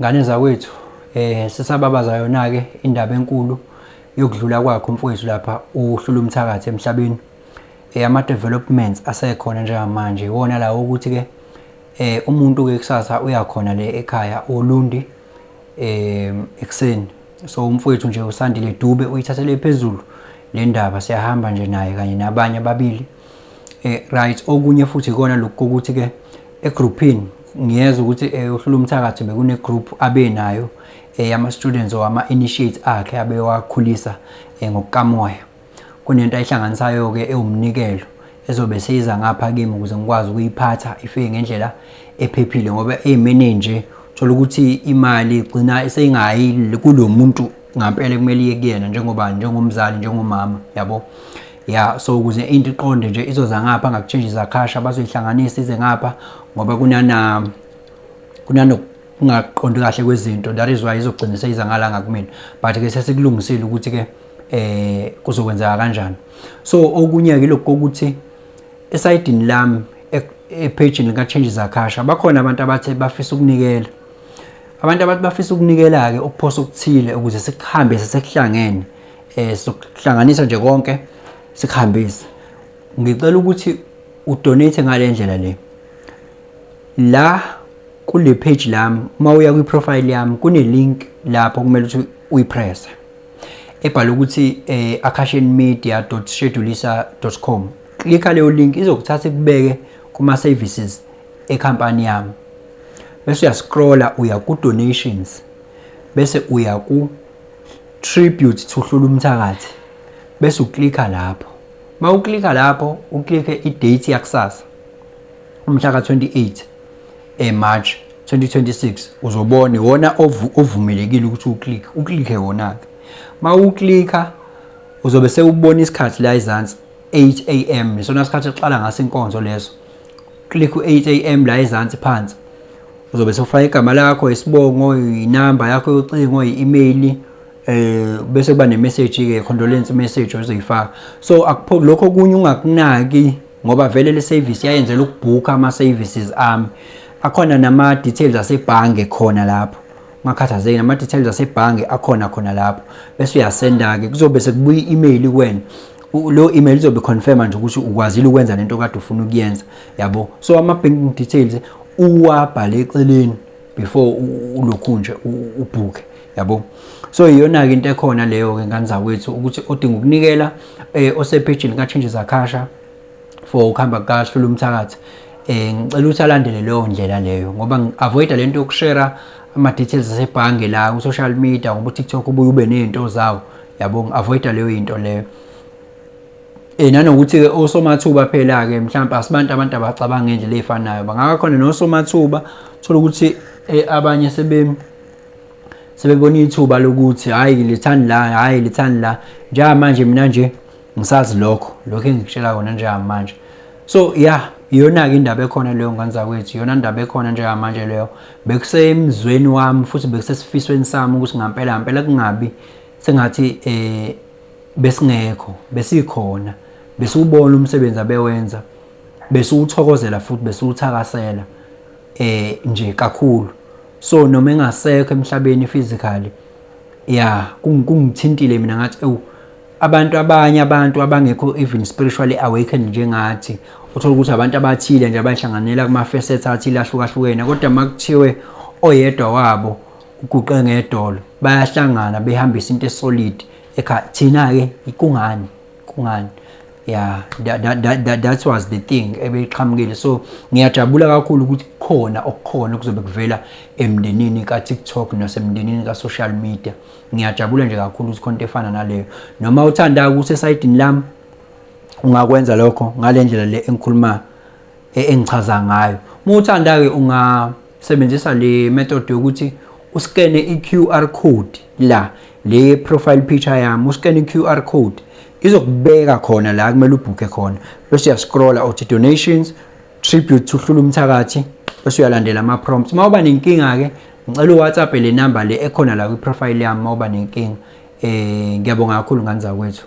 Ngane zakwethu sisababaza yona ke indaba enkulu yokudlula kwakhe umfowethu lapha uhlula umthakathi emhlabeni. Ama developments asekhona njengamanje iwona lawo ukuthi ke umuntu ke kusasa uyakhona le ekhaya uLundi ekseni. So umfowethu nje uSandile Dube uyithathele phezulu le ndaba, siyahamba nje naye kanye nabanye ababili. Right, okunye futhi ikona lokho ukuthi ke egroupini ngiyeza ukuthi uhlula umthakathi bekune group abe nayo ama students or ama initiates akhe abewakhulisa ngokukamoya. Kunento ayihlanganisayo ke ewumnikelo ezobe siza ngapha kimi ukuze ngikwazi ukuyiphatha ifike ngendlela ephephile, ngoba ezimene nje thola ukuthi imali igcina seyingayi kulo muntu ngampela kumele iye kuyena njengomzali njengomama, yabo. Ya, so ukuze into iqonde nje izoza ngapha ngakuchange izakhasha bazoyihlanganisa ize ngapha ngoba kungaqondi kahle kwezinto. That is why izogcina seyiza ngalanga kumina, but ke sesikulungisile ukuthi ke kuzokwenzeka kanjani. So okunye ke lokho ukuthi esayidini lami epage lika change izakhasha bakhona abantu abathe bafisa ukunikela. Abantu abathi bafisa ukunikela ke okuphosa ukuthile ukuze sikuhambe sesekuhlangene sokuhlanganisa nje konke sikuhambise. Ngicela ukuthi udonate ngale ndlela le. La kule page lami mawuya kwi profile yami kune link lapho kumele ukuthi uyipress ebhala ukuthi akashenmedia.schedulisa.com. Klika leyo link izokuthatha ikubeke kuma services ecompany yami, bese uyascrolla uya ku donations, bese uya ku tribute to Hlula Umthakathi, bese uklika lapho. Mawuklika lapho uklike idate yakusasa umhla ka28 March 2026 uzobona iwona ovumelekile ukuthi uklike wona ke. Mawuklika uzobe sewubona isikhathi la ezansi 8 am, isona isikhathi eqala ngaso inkonzo leso. Click u8 am la ezansi phansi uzobe sewufaka igama lakho, isibongo, inamba yakho yocingo, i-email, bese kuba ne-message ke, condolence message ozoyifaka. So akupho lokho kunye ungakunaki ngoba vele le service yayenzela ukubooka ama services ami. Akhona nama details asebhange khona lapho, ungakhathazeki, nama details asebhange akhona lapho. Bese uyasenda ke kuzobe sekubuya i-email kuwena. Lo email izobe confirm nje ukuthi ukwazile ukwenza lento kade ufuna ukuyenza, yabo. So ama banking details uwabhale eceleni before ulokhu nje ubhuke, yabo. So iyona ke into ekhona leyo ke ngane zakwethu ukuthi odinga ukunikela osepage lika change izakhasha for ukuhamba kaHlula Umthakathi. Ngicela ukuthi alandele leyo ndlela leyo ngoba avoid lento yokushare ama details asebhange la ku social media ngoba TikTok ubuye ube nezinto zawo, yabo. Avoid leyo into leyo. Nanokuthi osomathuba phela ke mhlawumbe asibantu abantu abacabanga ngendlela efanayo, bangakakhona nosomathuba thola ukuthi abanye sebebona ithuba lokuthi hayi lithani la njengamanje mina nje ngisazi lokho engikutshela kona njengamanje. So yeah, iyona ke indaba ekhona leyo ngane zakwethu, iyona indaba ekhona njengamanje leyo. Bekusemzweni wami futhi bekusesifisweni sami ukuthi ngampela kungabi sengathi besingekho, besikhona, besubona umsebenzi abewenza, besuwuthokozela futhi besuwuthakasela nje kakhulu. So noma engasekho emhlabeni physically, yeah, kungithintile mina ngathi abanye abantu abangekho even spiritually awakened njengathi, uthola ukuthi abantu abathile nje abahlanganela kuma facets athile ahlukahlukene, kodwa makuthiwe oyedwa wabo uguqe ngedolo bayahlangana behambisa into esolid ekhaya. Thina ke kungani, yeah, that was the thing ebeyiqhamukile. So ngiyajabula kakhulu ukuthi khona okukhona kuzobe kuvela emndenini ka TikTok nasemndenini ka social media. Ngiyajabula nje kakhulu ukuthi konke efana naleyo. Noma uthanda ukuthi esayidini lami ungakwenza lokho ngale ndlela le engikhuluma engichaza ngayo. Uma uthanda ke ungasebenzisa le method yokuthi uskene i-QR code la le profile picture yami, uskene i-QR code izokubeka khona la kumele ubhuke khona, bese uyascrolla uthi donations tribute to Hlula Umthakathi, bese uyalandela ama prompts. Mawuba nenkinga ke ngicela uWhatsApp le number le ekhona la kwi profile yami mawuba nenkinga. Ngiyabonga kakhulu ngane zakwethu.